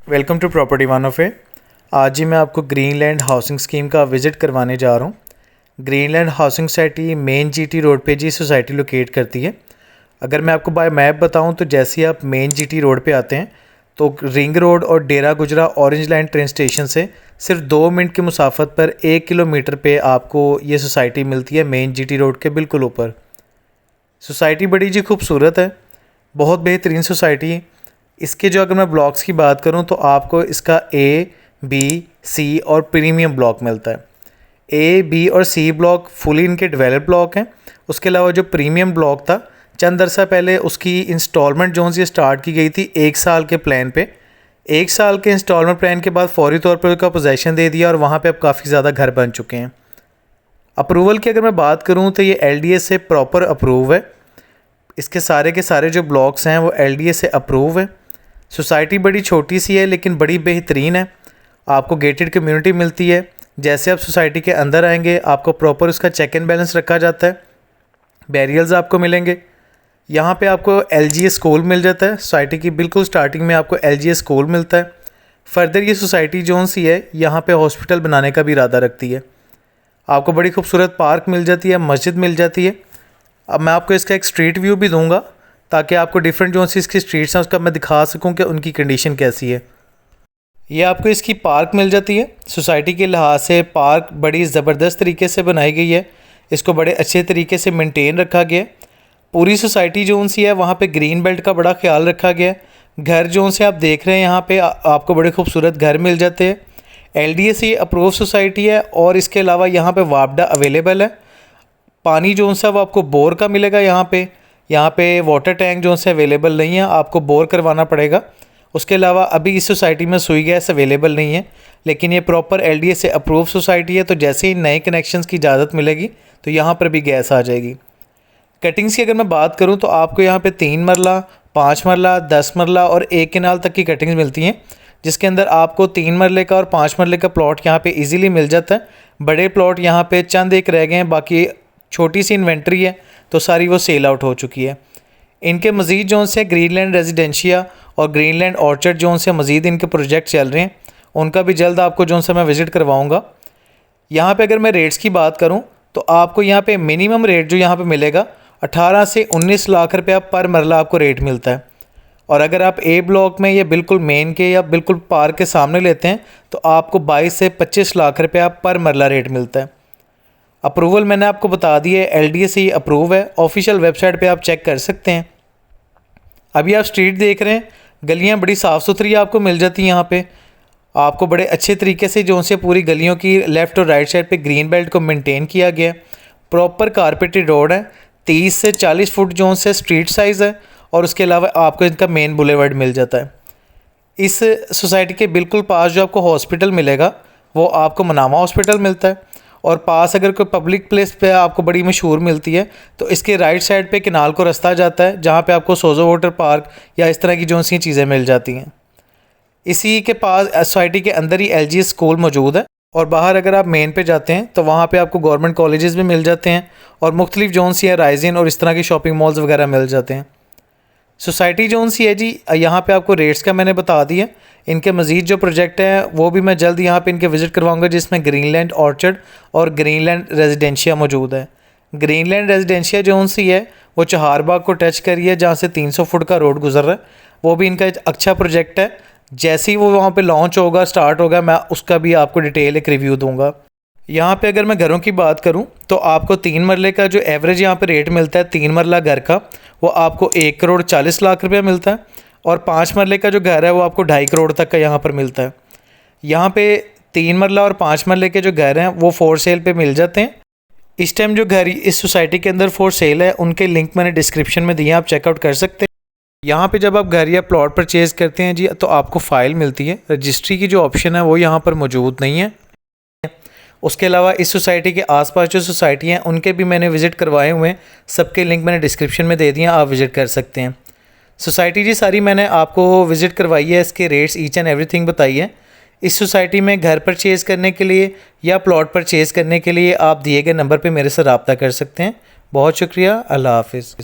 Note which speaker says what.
Speaker 1: Welcome to property one of a. आज ही मैं आपको ग्रीनलैंड हाउसिंग स्कीम का विज़िट करवाने जा रहा हूँ। Greenland housing society main GT road पे जी सोसाइटी लोकेट करती है। अगर मैं आपको बाय मैप बताऊँ तो जैसे ही आप मेन जीटी रोड पे आते हैं तो रिंग रोड और डेरा गुजरा ऑरेंज लाइन ट्रेन स्टेशन से सिर्फ 2 मिनट की मुसाफत पर 1 किलोमीटर पे आपको ये सोसाइटी मिलती है मेन जीटी रोड के बिल्कुल ऊपर। सोसाइटी बड़ी जी खूबसूरत है, बहुत बेहतरीन सोसाइटी है। इसके जो अगर मैं ब्लॉक्स की बात करूं तो आपको इसका ए, बी, सी और प्रीमियम ब्लॉक मिलता है। ए, बी और सी ब्लॉक फुली इनके डेवलप ब्लॉक हैं। उसके अलावा जो प्रीमियम ब्लॉक था चंद अरसा पहले उसकी इंस्टॉलमेंट जोन से स्टार्ट की गई थी 1 साल के प्लान पे। 1 साल के इंस्टॉलमेंट प्लान के बाद फौरी तौर पर उसका पोजेसन दे दिया और वहाँ पर अब काफ़ी ज़्यादा घर बन चुके हैं। अप्रूवल की अगर मैं बात करूँ तो ये LDA से प्रॉपर अप्रूव है। इसके सारे के सारे जो ब्लॉक्स हैं वो LDA से अप्रूव है। सोसाइटी बड़ी छोटी सी है लेकिन बड़ी बेहतरीन है। आपको गेटेड कम्युनिटी मिलती है। जैसे आप सोसाइटी के अंदर आएंगे आपको प्रॉपर उसका चेक एंड बैलेंस रखा जाता है। बैरियल्स आपको मिलेंगे। यहाँ पे आपको LGA स्कूल मिल जाता है। सोसाइटी की बिल्कुल स्टार्टिंग में आपको LGA स्कूल मिलता है। फर्दर ये सोसाइटी जोन सी है यहाँ पे हॉस्पिटल बनाने का भी इरादा रखती है। आपको बड़ी खूबसूरत पार्क मिल जाती है, मस्जिद मिल जाती है। अब मैं आपको इसका एक स्ट्रीट व्यू भी दूंगा ताकि आपको डिफरेंट जो सी इसकी स्ट्रीट्स हैं उसका मैं दिखा सकूं कि उनकी कंडीशन कैसी है। ये आपको इसकी पार्क मिल जाती है। सोसाइटी के लिहाज से पार्क बड़ी ज़बरदस्त तरीके से बनाई गई है। इसको बड़े अच्छे तरीके से मेंटेन रखा गया है। पूरी सोसाइटी जोन सी है वहाँ पे ग्रीन बेल्ट का बड़ा ख्याल रखा गया है। घर जोन से आप देख रहे हैं यहाँ पे आपको बड़े खूबसूरत घर मिल जाते हैं। LDA से अप्रूव सोसाइटी है और इसके अलावा यहाँ पे वापडा अवेलेबल है। पानी जोन सा वो आपको बोर का मिलेगा। यहाँ पे वाटर टैंक जो से अवेलेबल नहीं है, आपको बोर करवाना पड़ेगा। उसके अलावा अभी इस सोसाइटी में सुई गैस अवेलेबल नहीं है, लेकिन ये प्रॉपर LDA से अप्रूव सोसाइटी है। तो जैसे ही नए कनेक्शंस की इजाज़त मिलेगी तो यहाँ पर भी गैस आ जाएगी। कटिंग्स की अगर मैं बात करूँ तो आपको यहाँ पे 3 मरला, 5 मरला, 10 मरला और 1 केनाल तक की कटिंग्स मिलती हैं, जिसके अंदर आपको 3 मरले का और 5 मरले का प्लॉट यहाँ पे इजीली मिल जाता है। बड़े प्लॉट यहाँ पे चंद एक रह गए हैं, बाकी छोटी सी इन्वेंट्री है तो सारी वो सेल आउट हो चुकी है। इनके मज़ीद जोन से ग्रीनलैंड रेजिडेंशिया और ग्रीनलैंड ऑर्चर्ड जोन से मज़ीद इनके प्रोजेक्ट चल रहे हैं, उनका भी जल्द आपको जोन से मैं विज़िट करवाऊँगा। यहाँ पे अगर मैं रेट्स की बात करूँ तो आपको यहाँ पे मिनिमम रेट जो यहाँ पे मिलेगा 18 से 19 लाख रुपया पर मरला आपको रेट मिलता है। और अगर आप A ब्लॉक में या बिल्कुल मेन के या बिल्कुल पार्क के सामने लेते हैं तो आपको 22 से 25 लाख रुपया पर मरला रेट मिलता है। अप्रूवल मैंने आपको बता दी है, LDA से ही अप्रूव है। ऑफिशियल वेबसाइट पे आप चेक कर सकते हैं। अभी आप स्ट्रीट देख रहे हैं, गलियां बड़ी साफ़ सुथरी आपको मिल जाती हैं। यहाँ पे आपको बड़े अच्छे तरीके से जो से पूरी गलियों की लेफ़्ट और राइट साइड पे ग्रीन बेल्ट को मेंटेन किया गया है। प्रॉपर कारपेटेड रोड है। 30 से 40 फुट जोन से स्ट्रीट साइज़ है और उसके अलावा आपको इनका मेन बुलेवर्ड मिल जाता है। इस सोसाइटी के बिल्कुल पास जो आपको हॉस्पिटल मिलेगा वो आपको मनामा हॉस्पिटल मिलता है। और पास अगर कोई पब्लिक प्लेस पे आपको बड़ी मशहूर मिलती है तो इसके राइट साइड पे किनाल को रास्ता जाता है, जहाँ पे आपको सोजो वाटर पार्क या इस तरह की जो सी चीज़ें मिल जाती हैं। इसी के पास सोसाइटी के अंदर ही LGA स्कूल मौजूद है। और बाहर अगर आप मेन पे जाते हैं तो वहाँ पे आपको गवर्नमेंट कॉलेजेस भी मिल जाते हैं और मुख्तलिफ जोन सी है राइजिन और इस तरह के शॉपिंग मॉल्स वगैरह मिल जाते हैं। सोसाइटी जोन सी है जी, यहाँ पे आपको रेट्स का मैंने बता दिया। इनके मज़ीद जो प्रोजेक्ट हैं वो भी मैं जल्द यहाँ पे इनके विज़िट करवाऊँगा, जिसमें ग्रीनलैंड ऑर्चर्ड और ग्रीनलैंड रेजिडेंशिया मौजूद है। ग्रीनलैंड रेजिडेंशिया जोन सी है वो चहारबाग को टच करी है, जहाँ से 300 फुट का रोड गुजर रहा है। वो भी इनका एक अच्छा प्रोजेक्ट है। जैसे ही वो वहाँ पर लॉन्च होगा, स्टार्ट होगा, मैं उसका भी आपको डिटेल एक रिव्यू दूँगा। यहाँ पे अगर मैं घरों की बात करूँ तो आपको 3 मरले का जो एवरेज यहाँ पे रेट मिलता है 3 मरला घर का, वो आपको 1 करोड़ 40 लाख रुपया मिलता है। और 5 मरले का जो घर है वो आपको 2.5 करोड़ तक का यहाँ पर मिलता है। यहाँ पे 3 मरला और 5 मरले के जो घर हैं वो फॉर सेल पे मिल जाते हैं। इस टाइम जो घर इस सोसाइटी के अंदर फॉर सेल है उनके लिंक मैंने डिस्क्रिप्शन में दिए हैं, आप चेकआउट कर सकते हैं। यहाँ पे जब आप घर या प्लॉट परचेज़ करते हैं जी तो आपको फ़ाइल मिलती है। रजिस्ट्री की जो ऑप्शन है वो यहाँ पर मौजूद नहीं है। उसके अलावा इस सोसाइटी के आसपास जो सोसाइटी हैं उनके भी मैंने विज़िट करवाए हुए हैं, सबके लिंक मैंने डिस्क्रिप्शन में दे दिए हैं, आप विज़िट कर सकते हैं। सोसाइटी जी सारी मैंने आपको विज़िट करवाई है, इसके रेट्स ईच एंड एवरीथिंग बताई है। इस सोसाइटी में घर परचेज़ करने के लिए या प्लॉट परचेज़ करने के लिए आप दिए गए नंबर पर मेरे से रब्ता कर सकते हैं। बहुत शुक्रिया, अल्लाह हाफिज़।